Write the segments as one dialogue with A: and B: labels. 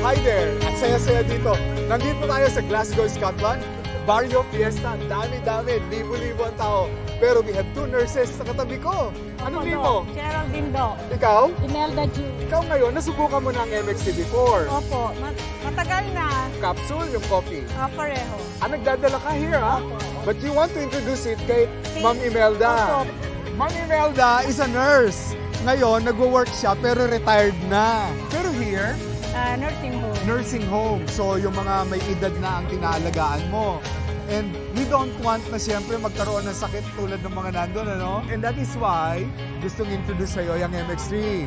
A: Hi there! Ang saya-saya dito. Nandito tayo sa Glasgow, Scotland. Barrio Fiesta. Dami-dami. Libo-libo ang tao. Pero we have two nurses sa katabi ko. Anong name mo?
B: Geraldine Do.
A: Ikaw?
B: Imelda Ju.
A: Ikaw ngayon, nasubukan mo na ang MXT before.
B: Opo, matagal na.
A: Capsule, yung coffee.
B: Pareho.
A: Nagdadala ka here, ha?
B: Opo.
A: But you want to introduce it kay Ma'am Imelda.
B: Opo.
A: Ma'am Imelda is a nurse. Ngayon, nagwo-work siya pero retired na. Pero here,
B: Nursing home.
A: nursing home. So, yung mga may edad na ang tinaalagaan mo. And we don't want na siyempre magkaroon ng sakit tulad ng mga nandun, ano? And that is why gustong introduce sa'yo yung MX3.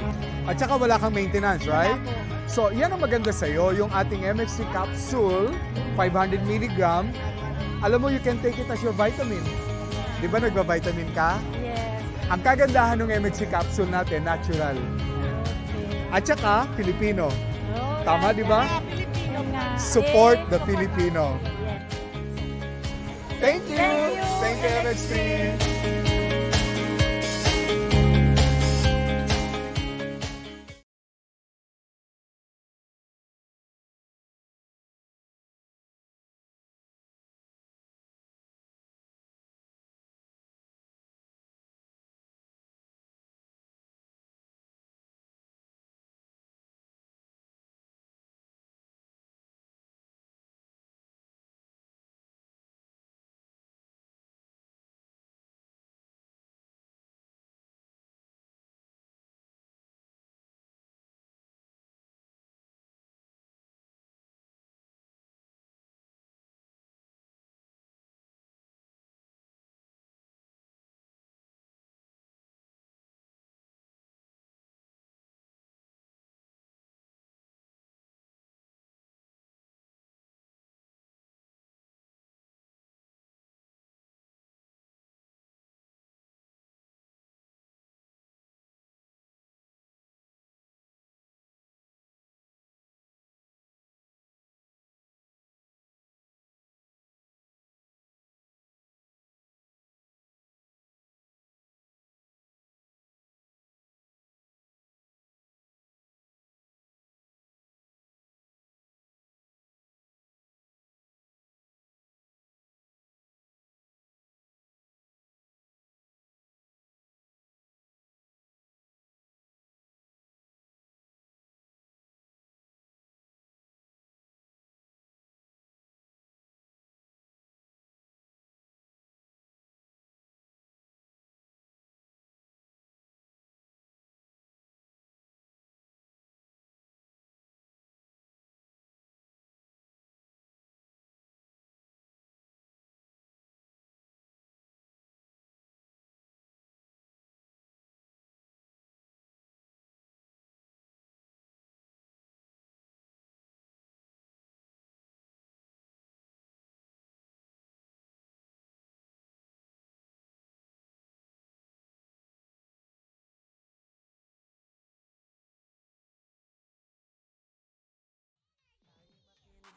A: At saka wala kang maintenance, right?
B: Wala po.
A: So, yan ang maganda sa'yo, yung ating MX3 capsule, 500 mg. Alam mo, you can take it as your vitamin. Di ba nagba-vitamin ka?
B: Yes.
A: Ang kagandahan ng MX3 capsule natin, natural.
B: Okay.
A: At saka, Filipino.
B: Oh,
A: Tama, di ba?
B: Filipino nga.
A: Support the
B: Support.
A: Filipino.
B: Yes.
A: Thank you!
B: Thank you,
A: Thank you, MX3!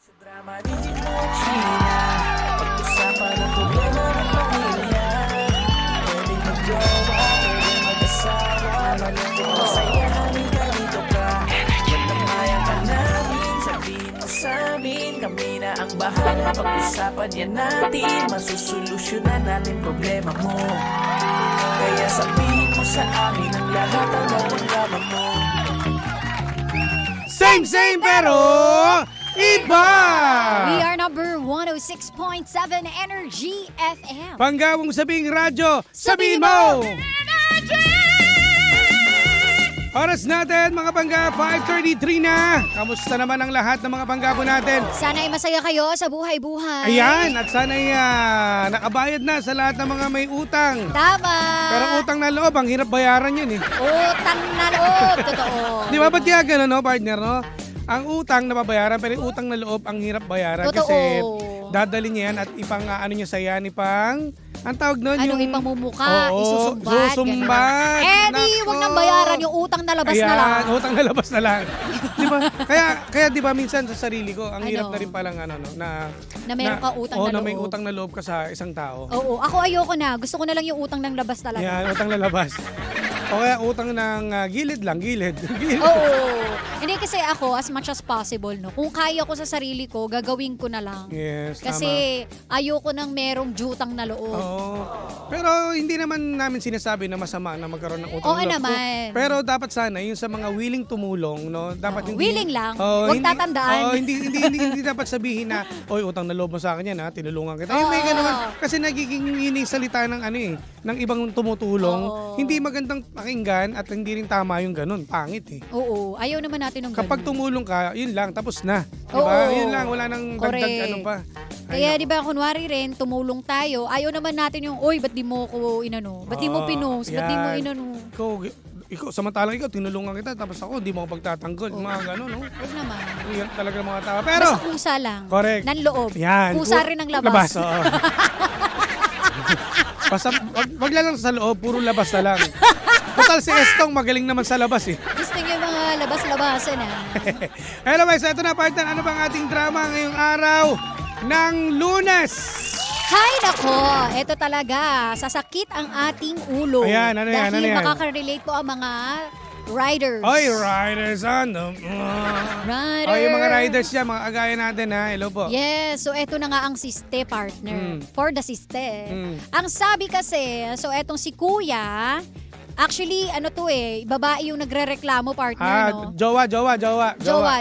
C: Sa drama ni China, pag-usapan ang problema ng pamilya. Pwede mag-jowa, pwede mag-asawa, malungkot masaya, halika dito ka. Magdamayan ka namin, sabihin mo sa amin, kami na ang bahala. Pag-usapan yan natin, masusolusyonan natin problema mo. Kaya sabihin mo sa amin ang lahat ng nararamdaman mo.
D: Same pero iba!
E: We are number 106.7 Energy FM.
D: Panggawang sabing radyo, sabihin mo! Oras natin mga pangga, 5:33 na. Kamusta naman ang lahat ng mga panggabo natin?
E: Sana ay masaya kayo sa buhay-buhay.
D: Ayan, at sana'y nakabayad na sa lahat ng mga may utang.
E: Tama.
D: Pero utang na loob, ang hirap bayaran yun eh.
E: Utang na loob. Totoo.
D: Di ba ba't kaya gano'n, no, partner, no? Ang utang nababayaran, pero yung utang na loob ang hirap bayaran.
E: Totoo.
D: Kasi dadali niya yan at ipang ano niya sa yan, ipang ang tawag noon
E: Anong
D: yung
E: ipamumuka,
D: Oo,
E: isusumbat.
D: susumbat.
E: Eh di, wag nang bayaran yung utang na labas na lang.
D: Ayan, utang na labas na lang. Di ba? Kaya di ba minsan sa sarili ko, ang hirap
E: Ano?
D: na rin palang ano, no, na
E: meron ka utang na
D: na may
E: loob.
D: utang na loob ka sa isang tao.
E: Oo, ako ayoko na. Gusto ko na lang yung utang ng labas talaga.
D: Yan, utang na labas. O kaya utang ng gilid lang, gilid. Gilid.
E: Oo. Hindi kasi ako, as much as possible, no? Kung kaya ko sa sarili ko, gagawin ko na lang.
D: Yes,
E: Kasi ayoko nang merong jutang na loob.
D: Oo. Pero hindi naman namin sinasabi na masama na magkaroon ng utang
E: Oo
D: loob.
E: naman.
D: Pero dapat sana yung sa mga willing tumulong, no? Dapat hindi
E: Willing lang.
D: Oo,
E: Huwag tatandaan.
D: Oo, hindi dapat sabihin na, oy, utang na loob mo sa akin yan, ha? Tinulungan kita. Hindi
E: Oo.
D: ganun. Kasi nagiging yun yung salita ng ng ibang tumutulong.
E: Oo.
D: Hindi magandang pakinggan at hindi rin tama yung ganun. Pangit eh.
E: Oo. Ayaw naman natin ng ganun.
D: Kapag tumulong ka, yun lang, tapos na. Diba?
E: Oo.
D: Yun lang, wala nang dagdag
E: Correct.
D: ano pa.
E: Kaya di ba kunwari rin, tumulong tayo, ayaw naman natin yung, oy, ba't di mo ko inano? Ba't di mo pinost? Ba't di mo
D: yan.
E: inano?
D: Ikaw, samantalang ikaw, tinulungan kita, tapos ako, di mo ako pagtatanggol. Mga gano'n, no?
E: Huwag naman.
D: Yan talaga mga tao. Pero,
E: Basta kusa lang.
D: correct.
E: Ng loob.
D: Yan.
E: Kusa rin ng labas.
D: Oo. Basta, wag lang sa loob, puro labas na lang. Total si Estong, magaling naman sa labas eh.
E: Gusto niyo yung mga labas-labasan
D: Anyways, ito na partner, ano bang ating drama ngayong araw ng Lunes?
E: Hay nako, ito talaga, sasakit ang ating ulo.
D: Ayan, ano yan,
E: Dahil
D: ano yan?
E: makaka-relate po ang mga riders.
D: Oy, riders on the...
E: Riders.
D: Oy, yung mga riders yan, mga agaya natin ha. Hello po.
E: Yes, so eto na nga ang siste partner. For the siste.
D: Mm.
E: Ang sabi kasi, so etong si Kuya, actually ano to babae yung nagrereklamo partner, no?
D: Jowa.
E: Jowa,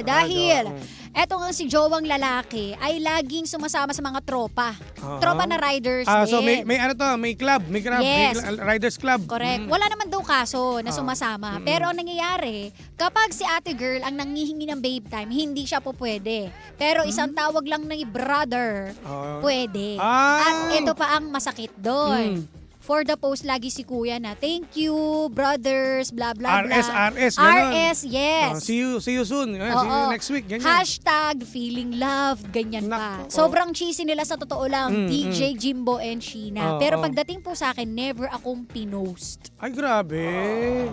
E: dahil
D: jowa.
E: eto nga si jowang lalaki ay laging sumasama sa mga tropa.
D: Oo.
E: Tropa na riders
D: So
E: din.
D: may ano to, may club,
E: Yes.
D: riders club.
E: Correct. Wala naman daw kaso na sumasama. Pero ang nangyayari, kapag si ate girl ang nangihingi ng babe time, hindi siya po pwede. Pero isang tawag lang ng brother,
D: Oo.
E: pwede.
D: Ah.
E: At ito pa ang masakit doon. For the post, lagi si kuya na, thank you, brothers, blah, blah, blah.
D: RS, ganun.
E: RS, yes.
D: See you soon. See you
E: Oo.
D: next week. Ganyan.
E: Hashtag feeling loved, ganyan pa.
D: Nako,
E: Sobrang cheesy nila sa totoo lang, DJ Jimbo and Sheena.
D: Oo,
E: Pero
D: oo.
E: pagdating po sa akin, never akong pinost.
D: Ay, grabe.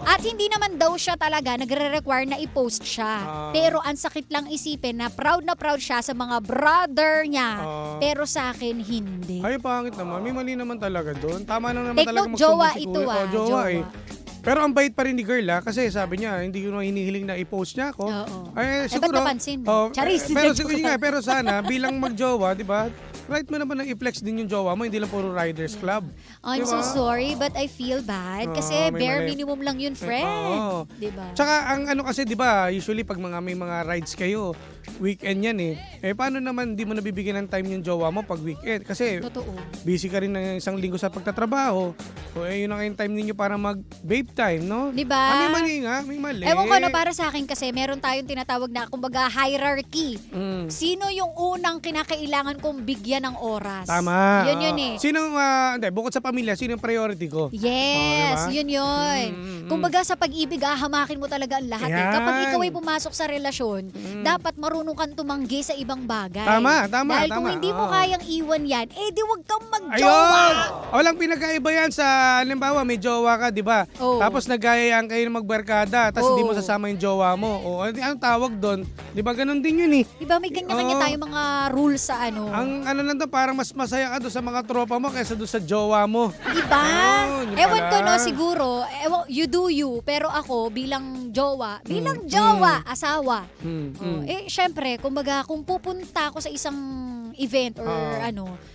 E: At hindi naman daw siya talaga nagre-require na i-post siya. Pero ang sakit lang isipin na proud siya sa mga brother niya. Pero sa akin, hindi.
D: Ay, pangit naman. May mali naman talaga doon. Tama naman
E: Take
D: talaga
E: note,
D: magsumbong
E: jowa
D: si
E: ito,
D: Kuya.
E: ah,
D: Jowa
E: jowa.
D: eh. Pero ang bait pa rin ni girl kasi sabi niya, hindi ko na hinihiling na i-post niya ako.
E: Oo.
D: Ay,
E: ba't napansin? Charis.
D: Pero pero sana, bilang magjowa, di ba? Right mo naman na i-flex din yung jowa mo, hindi lang puro riders club.
E: I'm so sorry, but I feel bad. Kasi
D: may
E: bare
D: mali.
E: minimum lang yun, friend.
D: Oo.
E: Diba?
D: Tsaka ang ano kasi, di ba, usually pag may mga rides kayo, weekend yan eh. Paano naman di mo nabibigyan ng time yung jowa mo pag weekend? Kasi
E: Totoo.
D: busy ka rin ng isang linggo sa pagtatrabaho. So, yun ang yung time ninyo para mag-babe time, no?
E: Di ba?
D: May mali nga, may mali.
E: Ewan ko, no, para sa akin kasi meron tayong tinatawag na, kumbaga, hierarchy. Sino yung unang kinakailangan kong bigyan ng oras?
D: Tama.
E: Yun eh.
D: Sinong, bukod sa pamilya, sino yung priority ko?
E: Yes,
D: diba?
E: yun. Kumbaga sa pag-ibig, hamakin mo talaga ang lahat.
D: Ayan.
E: Kapag ikaw ay pumasok sa relasyon, dapat marunong kang tumanggi sa ibang bagay.
D: Tama.
E: Dahil kung
D: tama.
E: hindi mo
D: Oo.
E: kayang iwan yan, di wag kang
D: Ayun!
E: mag-jowa.
D: Walang pinagkaiba yan sa, halimbawa, may jowa ka, di ba?
E: Oo.
D: Tapos nagayayaan kayo na magbarkada, tapos hindi mo
E: Oo.
D: sasama yung jowa mo. O, anong tawag doon? Di ba ganun din yun eh?
E: Diba may kanya-kanya
D: Oo.
E: tayong mga rules sa ano.
D: Ang ano lang to, parang mas masaya ka doon sa mga tropa mo kaysa doon sa jowa mo.
E: Diba?
D: Yun,
E: Ewan
D: pala.
E: ko no, siguro, you do you, pero ako bilang jowa, asawa. Syempre, kumbaga, kung pupunta ako sa isang event or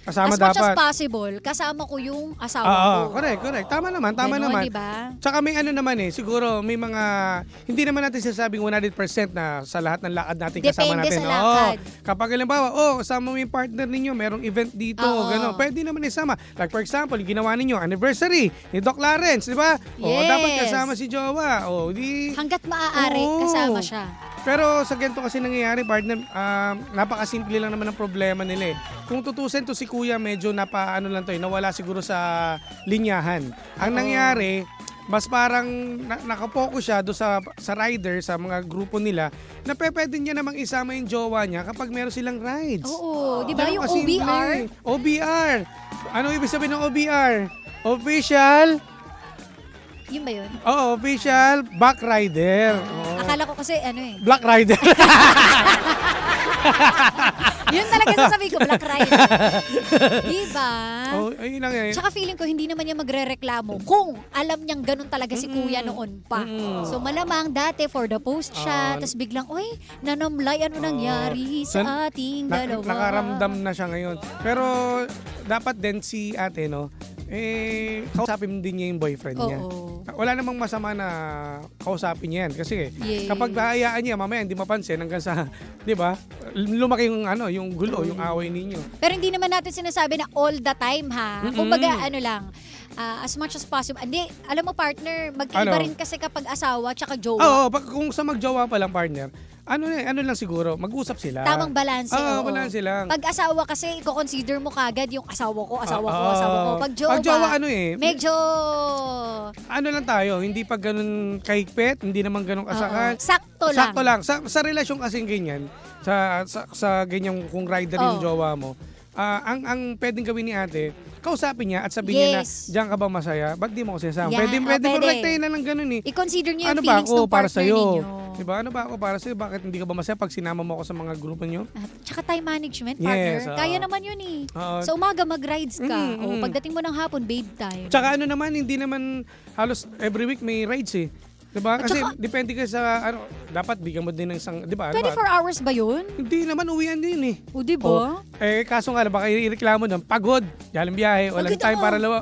D: Kasama
E: as much as
D: dapat.
E: possible, kasama ko yung asawa
D: Oo,
E: ko.
D: correct. Tama naman.
E: Ganon, diba?
D: Tsaka may ano naman siguro may mga, hindi naman natin sinasabing 100% na sa lahat ng lakad natin kasama
E: Depende
D: natin.
E: sa lakad.
D: Kapag halimbawa, kasama mo yung partner ninyo, merong event dito,
E: Oo.
D: gano'n. Pwede naman isama. Like for example, yung ginawa ninyo, anniversary ni Doc Lawrence, di ba?
E: Yes.
D: Dapat kasama si Jowa.
E: Hanggat maaari,
D: Oo.
E: kasama siya.
D: Pero sa ganito kasi nangyayari, partner, napakasimple lang naman ang problema nila eh. Kung tutusin to si Kuya, medyo nawala siguro sa linyahan. Ang nangyari, mas parang nakapokus siya doon sa rider, sa mga grupo nila, na pwede niya namang isama yung jowa niya kapag meron silang rides.
E: Oo, di ba?
D: Ganun
E: Yung
D: kasimple.
E: OBR?
D: OBR. Ano ibig sabihin ng OBR? Official?
E: Yun ba yun?
D: Oo, official back rider. Oo.
E: Akala ko kasi
D: Black rider.
E: Yun talaga sasabihin ko, Black Rider. Diba?
D: Oh, ayun lang eh.
E: Tsaka feeling ko hindi naman niya magre-reklamo kung alam niyang ganun talaga si kuya noon pa. So malamang dati for the post siya, tapos biglang, oy, nanamlay, ano nangyari sa ating dalawa?
D: Nakaramdam na siya ngayon. Pero dapat din si ate, no, kausapin din niya yung boyfriend niya.
E: Oo.
D: Wala namang masama na kausapin niya yan. Kasi
E: Yes.
D: kapag bahayaan niya, mamaya hindi mapansin hanggang sa, di ba, lumaki yung, yung gulo, yung away ninyo.
E: Pero hindi naman natin sinasabi na all the time, ha? Kumbaga, ano lang, as much as possible. Hindi, alam mo partner, magkaiba
D: Ano?
E: rin kasi kapag asawa tsaka jowa.
D: Oo, kung sa magjowa pa lang partner, ano lang siguro, mag-usap sila.
E: Tamang balanse.
D: Oo,
E: oo.
D: balanse lang.
E: Pag asawa kasi, i-consider mo kagad yung asawa ko.
D: Oo.
E: Pag jowa,
D: Pag jowa, ano eh,
E: medyo...
D: ano lang tayo, hindi pa ganun kahigpit, hindi naman ganun kasakan.
E: Sakto lang.
D: Sakto lang. Sa relasyon kasing ganyan, sa ganyang kung rider yung jowa mo, ang pwedeng gawin ni ate, kausapin niya at sabihin niya na,
E: Yes.
D: diyan ka ba masaya? Ba't di mo ako sinasama?
E: Yan,
D: Pwede mo
E: pwede.
D: rektahin na lang ganun eh.
E: I-consider niyo
D: Ano
E: yung
D: ba
E: feelings
D: ako
E: ng
D: para
E: partner
D: sa'yo?
E: ninyo.
D: Diba? Ano ba ako para sa'yo? Bakit hindi ka ba masaya pag sinama mo ako sa mga grupo niyo?
E: At tsaka time management, partner.
D: Yes, oo.
E: Kaya naman yun eh.
D: Oo.
E: Sa umaga, mag-rides ka. O
D: Mm.
E: pagdating mo ng hapon, babe time.
D: Tsaka ano naman, hindi naman halos every week may rides eh. Diba?
E: At
D: Kasi
E: tsaka-
D: depende ka sa, dapat bigyan mo din ng isang, diba?
E: 24 hours ba yun?
D: Hindi naman, uwian din eh.
E: O, di ba?
D: Kaso nga, baka ireklamo doon, pagod, galing biyahe, walang
E: Pagod
D: time
E: ako.
D: para lawa.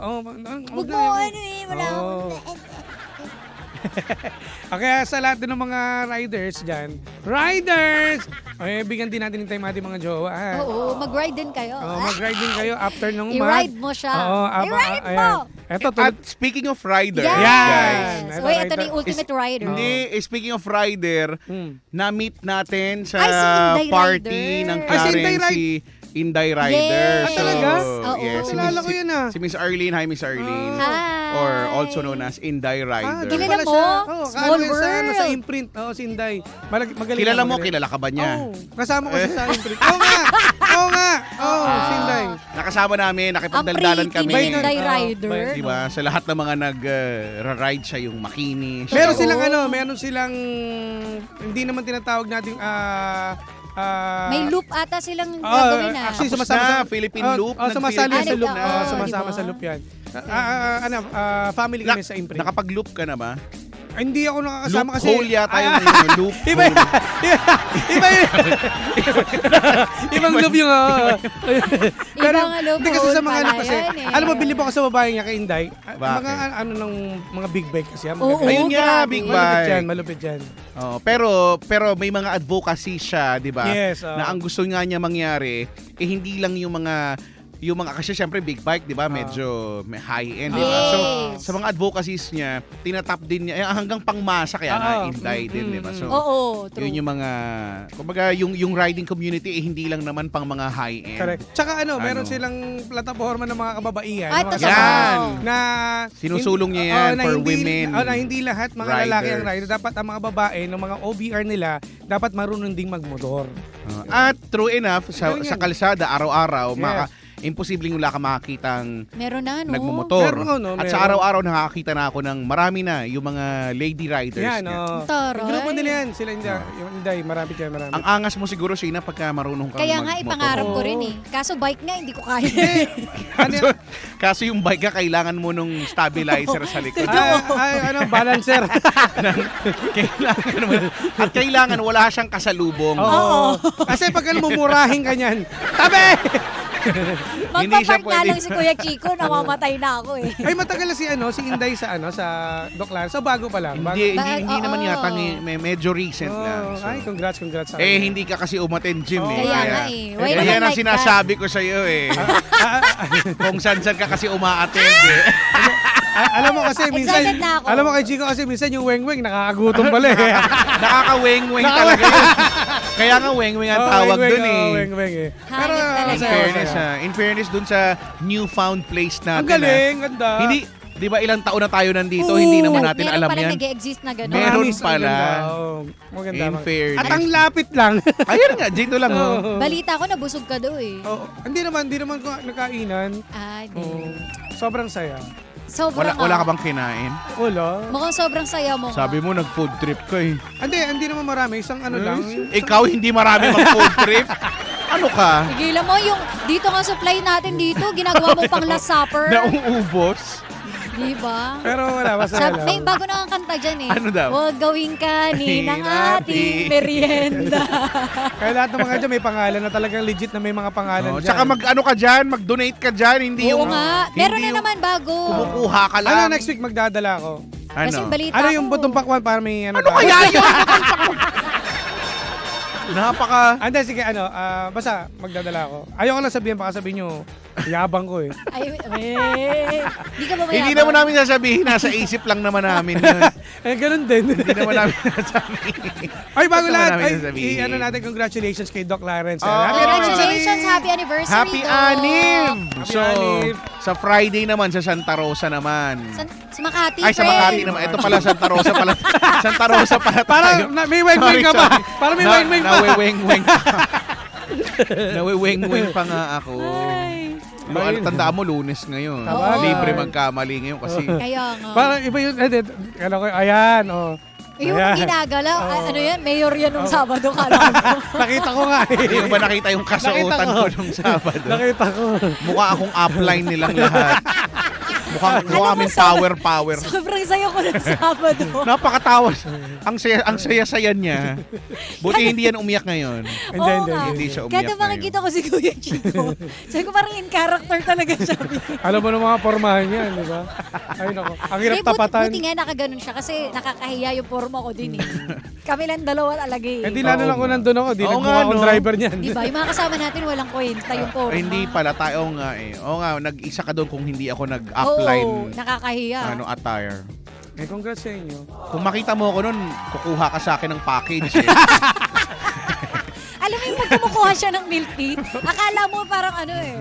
E: Huwag mo, ano eh, wala akong...
D: Kaya sa lahat din ng mga riders dyan, bigyan din natin ng time ating mga jowa.
E: Oo, mag-ride din kayo.
D: Mag-ride din kayo after ng
E: I-ride mo siya. I-ride mo!
D: Eto,
F: At speaking of rider,
E: Yes!
D: Yan.
E: So, ito na yung ultimate rider.
F: Hindi, speaking of rider, na-meet natin sa
E: Ay, si Inday
F: party
E: Rider.
F: ng
D: Ay, si Inday
F: Clarence, si Inday Rider.
E: Yes.
D: Ah, talaga?
E: Oo.
F: yes,
D: Kilala ko yun ah.
F: Si Miss Arlene, hi Miss Arlene.
E: Hi.
F: Or also known as Inday Rider.
E: Kilala
D: Pala
E: mo?
D: siya.
E: Small
D: Sa
E: world.
D: imprint. Sa Inday. Magaling.
F: Kilala mo,
D: magaling.
F: kilala ka ba niya?
D: Oo. Kasama ko siya sa imprint. Oo nga. Si Inday.
F: Nakasama namin,
E: Ang
F: nakipagdaldalan
E: pretty
F: kami.
E: ni Inday
D: Oo,
E: Rider.
D: bay-
F: Diba? Sa lahat ng mga nag-ride siya, yung makinis.
D: Meron silang hindi naman tinatawag nating
E: May loop ata silang gagawin na.
D: Actually,
F: Tapos
D: sumasama
F: na,
D: sa
F: Philippine Loop.
D: sumasali
F: nag-Philippine
D: sa loop.
E: Loop na.
D: Sumasama
E: Diba?
D: sa loop yan. Family kami sa imprint.
F: Nakapag-loop ka na ba?
D: Hindi ako nakakasama kasi
F: Loophole yata yung ano, loop.
D: Iba ibang loop yung
E: Ibang loop
D: hindi kasi sa mga
E: pala
D: ano kasi
E: yan eh.
D: alam mo bilib ako sa babae niya kay Inday
F: Bakit?
D: mga ano ng mga big bike kasi
E: Oo,
F: Ayun nga,
E: grabe.
F: big
D: malupit yan
F: Oh, pero may mga advocacy siya, 'di ba?
D: Yes,
F: Na ang gusto nga niya mangyari hindi lang yung mga kasi syempre big bike, 'di ba? Medyo may high end, 'di ba? So
E: Yes.
F: sa mga advocacies niya, tinatap din niya hanggang pangmasa kaya nga Inday din, 'di ba? So
E: Oo, true.
F: yun yung mga kumbaga yung riding community hindi lang naman pang mga high end.
D: correct tsaka meron
F: Ano?
D: silang plataforma ng mga kababaihan
E: Ay,
D: ng mga
E: totoo.
F: Yan.
D: na
F: Sinusulong niya yan
D: na
F: for
D: hindi,
F: women
D: na hindi lahat mga lalaki ang
F: riders.
D: rider. Dapat ang mga babae, ng mga OBR nila, dapat marunong ding magmotor.
F: At true enough sa
D: Ganun yan.
F: sa kalsada araw-araw
D: Yes.
F: imposibleng wala ka makakitang
E: Meron na, no?
F: nagmumotor.
D: Meron,
F: At sa
D: meron.
F: araw-araw nakakita na ako ng marami na yung mga lady riders
D: Yan,
F: niya.
E: Taray.
D: Grupo nila yan. Sila hindi. Yung Inday, marami dyan, marami.
F: Ang angas mo siguro, Sheena, pagka marunong kang
E: Kaya nga,
F: magmotor.
E: ipangarap ko
D: Oo.
E: rin eh. Kaso bike nga, hindi ko kaya.
F: Kaso, kaso yung bike ka, kailangan mo nung stabilizer sa likod.
D: Balancer.
F: Kailangan mo. At kailangan wala siyang kasalubong.
D: Oo. Kasi pag mumurahin ka niyan, tabi!
F: Hindi siya
E: Magpapark nga
F: pwede.
E: lang si Kuya Chico, namamatay na ako eh.
D: Ay, matagal na si Inday sa Doc Lan. So, bago pa lang. Bago.
F: Hindi naman
E: Oo.
F: yata medyo recent
D: Oh,
F: lang. So.
D: ay, congrats sa
F: Hindi ka kasi umattend gym
D: Oo.
F: eh.
E: Kaya nga eh. Why
F: Kaya
E: naman
F: yan ang
E: like
F: sinasabi ko sa iyo eh. Kung saan ka kasi umaattend eh.
D: Alam mo kasi minsan,
E: Excited na ako.
D: alam mo kay Chico kasi minsan yung weng-weng nakakagutom pala eh.
F: Nakaka-weng-weng talaga yun. Kaya nga weng-weng ang tawag dun eh.
D: Weng-weng eh.
E: Hangit talaga.
F: In fairness dun sa newfound place natin.
D: Ang galing, ganda.
F: Hindi, di ba ilang taon na tayo nandito, hindi naman natin
E: Meron
F: alam
E: pala
F: yan.
E: nag-exist na gano'n.
F: Meron
D: Promise, ang
F: pala.
D: ganda. Oh, maganda.
F: In fairness.
D: At ang lapit lang.
F: Ayun nga, dito lang. Oh.
D: Oo.
E: Balita ko, nabusog ka daw eh.
D: Oh, hindi naman ko nakainan.
E: Ay, di.
D: Oh, sobrang saya.
E: Sobrang
F: Wala ka bang kinain?
D: Wala.
E: Mukhang sobrang saya mo.
F: Sabi mo, nag-food trip ka eh.
D: Hindi naman marami. Isang ano lang.
F: Ikaw, hindi marami mag-food trip? Ano ka?
E: Tigilan mo yung dito nga supply natin dito, ginagawa mo pang last supper.
F: Nauubos?
E: Di ba?
D: Pero wala, masaya
E: May
D: lang.
E: bago na ang kanta dyan eh.
F: Ano daw?
E: Huwag gawing kanin ang
F: Ating
E: ating merienda.
D: Kaya lahat ng mga dyan may pangalan na talagang legit na may mga pangalan
F: Oh,
D: dyan.
F: tsaka mag-ano ka dyan, mag-donate ka dyan, hindi
E: Oo
F: yung...
E: nga.
F: hindi
E: Meron na
F: yung
E: naman bago.
F: Kumukuha ka lang.
D: Ano, next week magdadala ako.
F: Ano?
E: Kasi yung balita
D: Ano
E: ko.
D: yung butong pakwan para may ano
F: Ano
D: ba?
F: kaya yun? Napaka...
D: Hindi, sige, basta magdadala ako. Ayoko lang sabihin, baka sabihin nyo, yabang ko eh.
E: Ay, di ka ba mayabang?
F: Hindi naman namin sasabihin, nasa isip lang naman namin yun.
D: Ganun din.
F: Hindi naman namin sasabihin.
D: Ay, bago
F: Basta
D: lahat,
F: namin
D: ay,
F: sasabihin.
D: ano natin, congratulations kay Doc Lawrence.
F: Oh,
D: Happy
E: Congratulations, happy anniversary.
F: Happy
E: Doc.
F: Anim!
D: Happy
F: So,
D: Anim.
F: sa Friday naman, sa Santa Rosa naman.
E: Sa Makati,
F: Ay, sa
E: friend.
F: Makati naman. Ito pala, Santa Rosa pala. Santa Rosa pala tayo.
D: Parang may weng-weng ka pa. Parang may weng-weng pa.
F: Nawiweng-weng pa. Nawiweng-weng pa nga ako.
E: Ay.
F: Tandaan mo, Lunes ngayon.
D: Tama.
F: Libre magkamali ngayon kasi...
E: Kaya nga.
D: Parang iba yun. Ano ko, ayan, oh.
E: Yung
D: Ayan.
E: ginagalaw,
D: Oo.
E: ano yan, mayor yan nung Sabado, kala ko.
D: Nakita ko nga eh.
F: Hindi mo ba nakita yung kasuotan
D: Nakita
F: ko
D: ko.
F: nung Sabado?
D: Nakita ko.
F: Mukha akong upline nilang lahat. Mukha kaming power.
E: Sobrang saya ko ng Sabado.
F: Napakatawas. Ang saya-saya niya. Buti hindi yan umiyak ngayon.
D: Hindi,
E: Oo
D: hindi,
E: nga.
F: Hindi siya umiyak
E: Kada
F: ngayon.
E: makikita ko si Kuya Chico, sabi ko parang in character talaga siya.
D: Alam mo ng mga pormahan niyan, di ba? Ay, nako. Ang hirap tapatan.
E: Buti nga nakaganon siya kasi nakakahiya yung forma ko din eh. Kami lang dalawa talaga eh.
D: Hindi lalo lang kung nandun ako. Di
F: Oo
D: nagmukha
F: nga,
D: akong
F: no?
D: driver niyan.
E: Di ba? Yung mga kasama natin walang kwenta yung forma.
F: Ay, hindi pala. Tayo nga eh. Oo nga, nag-isa ka doon kung hindi ako
E: Oo,
F: nag-upline
E: nakakahiya.
F: attire.
D: Eh, congrats sa inyo.
F: Kung makita mo ako noon, kukuha ka sa akin ng package eh.
E: Alam mo yung pag kumukuha siya ng milk tea, akala mo parang ano eh.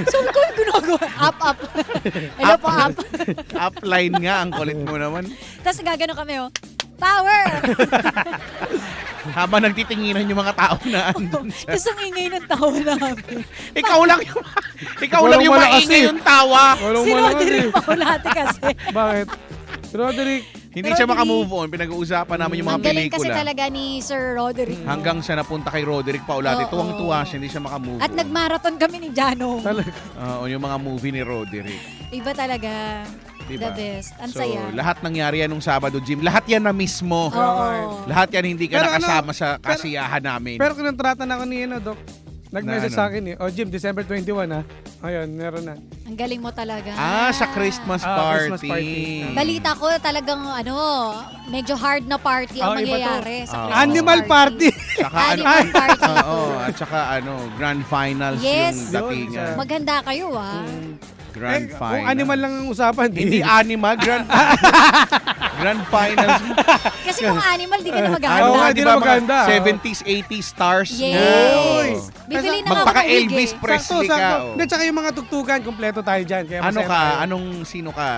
E: So, ko yung ginagawa. Up. Hello po, up.
F: Upline nga, ang kulit mo naman.
E: Tapos gagano kami oh. Power!
F: Habang nagtitinginan yung mga tao na andun sa...
E: Tapos ang ingay ng tawa namin.
F: Ikaw lang yung
D: Walang malakas
F: maingay
D: eh.
F: yung tawa.
D: Walang
E: Si
D: malakas
E: Roderick
D: eh.
E: Paulate kasi.
D: Bakit? Roderick,
F: Hindi
E: Pero
F: siya
E: hindi-
F: makamove on. Pinag-uusapan namin yung mga
E: Ang galing kasi
F: pelikula.
E: talaga ni Sir Roderick.
F: Hanggang siya napunta kay Roderick Paulate.
E: Oo.
F: Tuwang-tuwa siya, hindi siya makamove
E: At
F: on.
E: nagmarathon kami ni Jano.
D: talaga.
F: Oo, yung mga movie ni Roderick.
E: Iba talaga.
F: Diba?
E: The best. Ang
F: So,
E: saya.
F: lahat nangyari yan nung Sabado, Jim. Lahat yan na mismo.
E: Oo.
F: Lahat yan hindi ka
D: Pero ano,
F: nakasama sa kasiyahan namin.
D: Pero kinontratan ako ni Doc. Nag-message
F: Na ano?
D: sa akin eh. Oh, Jim, December 21 ha. Ayun, meron na.
E: Ang galing mo talaga.
F: sa Christmas
D: Christmas
F: party.
D: party.
E: Balita ko talagang medyo hard na party ang
D: Oh, iba to.
E: mangyayari sa
F: Oh.
E: Christmas
D: Animal party.
F: Saka
E: Animal party.
F: Oo, at saka grand finals
E: Yes.
F: yung datingan.
D: Yun,
E: Maghanda kayo
F: Grand
D: Kung
F: finals.
D: animal lang ang usapan,
F: Hindi animal, grand finals.
E: Kasi kung animal, di ka na
D: Oo
E: maghahanda.
D: nga,
F: di
D: di
F: ba,
D: na maganda.
F: mga 70s, 80s stars.
E: Yes.
F: Oo.
E: Bibili na nga ako
F: Magpaka
E: ng wig
F: Elvis
E: eh.
F: Presley ka.
D: Sakto.
F: oh.
D: Hindi, tsaka yung mga tugtugan, kompleto tayo dyan. Kaya
F: Ano
D: masaya
F: ka?
D: tayo.
F: Sino ka?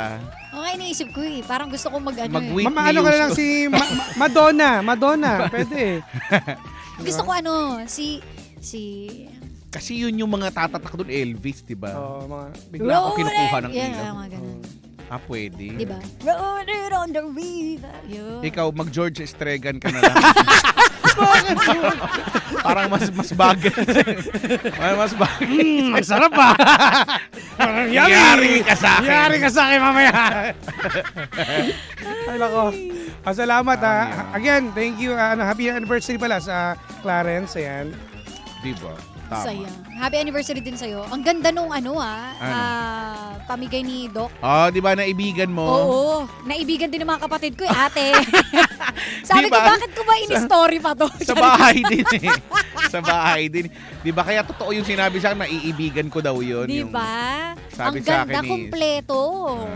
E: Okay, iniisip ko eh. Parang gusto kong mag-ano
F: Mag-wig.
E: eh.
D: Mama, ano ka na lang si Madonna. Pwede eh.
E: Gusto ko si
F: Kasi yun yung mga tatatak doon, Elvis, di ba?
D: Oo, mga
F: Bigla ako kinukuha ng
E: yeah,
F: ilaw.
E: mga ganun.
F: Pwede.
E: Di ba? Rolling on the river. Yun.
F: Ikaw, mag-George Estregan ka na lang. Parang mas bagay. Mas bagay.
D: Ang sarap pa.
F: Yari ka sa akin.
D: Yari ka sa akin mamaya. Ay, lako. Salamat ha. Again, thank you. Happy anniversary pala sa Clarence. Ayan.
F: Di ba? Tama.
E: Saya. Happy anniversary din sa'yo. Ang ganda nung pamigay ni Doc.
F: Di ba, naibigan mo?
E: Oo. Naibigan din ng mga kapatid ko eh, ate. Sabi
F: Diba?
E: ko, bakit ko ba in-story pa to?
F: Sa bahay din eh. Sa bahay din. Di ba, kaya totoo yung sinabi sa akin, naiibigan ko daw yun.
E: Di
F: yung-
E: ba?
F: sabi
E: Ang
F: sa
E: ganda,
F: akin is,
E: kumpleto.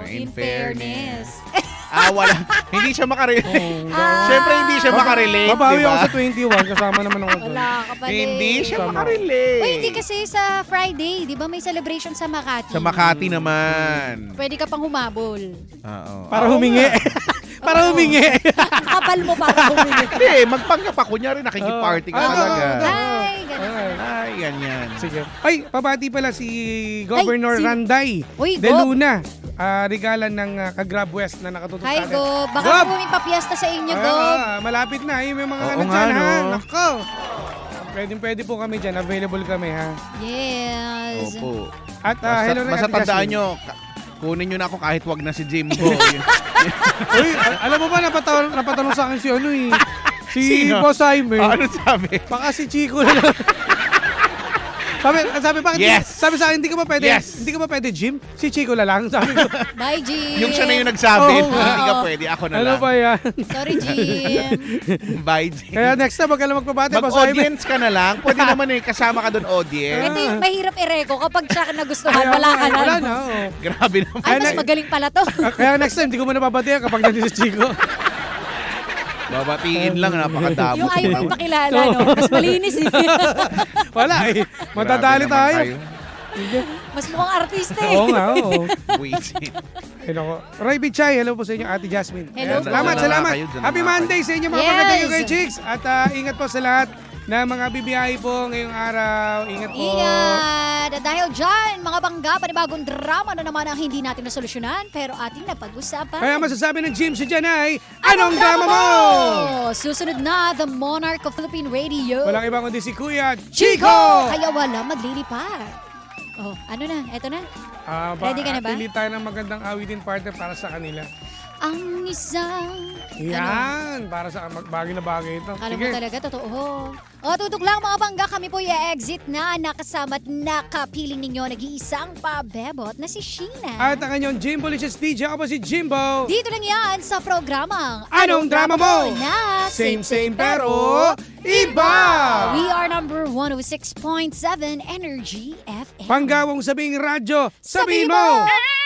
F: in
E: in fairness.
F: wala. Hindi siya makarelate.
E: Ah.
F: Siyempre, hindi siya makarelate,
D: Babawi
F: di ba?
D: ako sa 21. Kasama naman ako doon.
E: Wala ka pala.
F: Hindi siya
D: Tama.
F: makarelate.
E: Uy, hindi kasi sa Friday, di ba may celebration sa Makati?
F: Sa Makati naman.
E: Pwede ka pang humabol.
F: Oo.
D: Para humingi. Para
E: Oo.
D: humingi.
E: Ang kapal mo para humingi.
F: Hindi, magpanggap ako. Kunyari, nakikiparty ka
D: Oo.
F: talaga.
D: Oo.
E: Hi! Ganun.
D: Okay.
F: Ay, Yan.
D: Sige. Ay, pabati pala si Governor
E: Ay, si-
D: Randay
E: Uy,
D: De
E: Gob.
D: Luna. Regalan ng Kagrab West na nakatutok
E: Hi,
D: sa atin.
E: Gob. Baka
D: Gob!
E: po may papiesta sa inyo,
D: Ah,
E: Gob.
D: malapit na. Yung may mga
F: Oo
D: ano
F: nga,
D: dyan, ha?
F: no?
D: Nako. Pwede po kami dyan. Available kami, ha?
E: Yes.
F: Opo.
D: At hello rin,
F: Basta
D: Ate
F: tandaan
D: Jasmine.
F: nyo, kunin nyo na ako kahit wag na si Jimbo.
D: Uy, alam mo ba, napatanong sa akin si ano eh. Si
F: Sino?
D: Boss Jaime.
F: Ano sabi?
D: Baka si Chico na lang. sabi bakit?
F: Yes.
D: Sabi sa akin, hindi ka ba pwede?
F: Yes.
D: Hindi ka ba pwede, Jim? Si Chico na lang, sabi ko.
E: Bye, Jim.
F: Yung siya na yung nagsabi,
D: Oo nga.
F: hindi ka pwede, ako na
D: Ano
F: lang.
D: ba yan?
E: Sorry, Jim.
F: Bye, Jim.
D: Kaya next time, wag ka lang magpabate. Boss Jaime.
F: Mag-audience ka na lang. Pwede naman eh, kasama ka doon audience.
E: Ito yung mahirap i-reco kapag siya nagustuhan, wala ka na.
D: Wala na, oo.
F: Grabe naman.
E: Ay, mas magaling pala to.
D: Kaya next time, hindi ko mo napapatiyan kapag nandito si Chico.
F: Babatiin lang, napakadamo.
E: Yung ayaw mo yung pakilala, no? Mas malinis eh.
D: Wala eh. Madadali
F: Grabe naman
D: tayo.
E: Mas mukhang artista eh.
D: Oo nga, oo.
F: Wait.
D: Ay, nako. Roy Bichay, hello po sa inyo, Ate Jasmine.
E: Hello po.
D: Salamat,
F: Dyan na
D: salamat.
F: kayo, dyan na
D: Happy
F: kayo.
D: Monday sa inyo mga
E: Yes.
D: pagkatayo kay Chicks. At ingat po sa lahat na mga bibiyahe po ngayong araw. Ingat po.
E: Ingat! At dahil dyan, mga bangga, panibagong drama na naman ang hindi natin nasolusyonan, pero ating napag-usapan.
D: Kaya masasabi ng Jim si Jan ay, anong drama mo?
E: Susunod na, The Monarch of Philippine Radio.
D: Walang ibang kundi si Kuya
E: Chico!
D: Chico!
E: Kaya wala maglilipad. Oh, ano na? Eto na. Ready ka na ba?
D: Pili tayo ng magandang awitin partner para sa kanila.
E: Ang isang...
D: Yan, para sa bagay na bagay ito.
E: Akala mo
D: Sige.
E: talaga, totoo. O, tutok lang mga bangga, kami po i-exit na nakasama at nakapiling ninyo nag-iisang pabebot na si Sheena.
D: At ang kanyang Jimbo Licious DJ, ako po si Jimbo.
E: Dito lang yan sa programang
D: Anong Drama Mo?
E: Na
D: Same pero iba!
E: We are number 106.7 Energy FM.
D: Panggawang sabing radyo,
E: Sabihin
D: sabihin mo!
E: mo!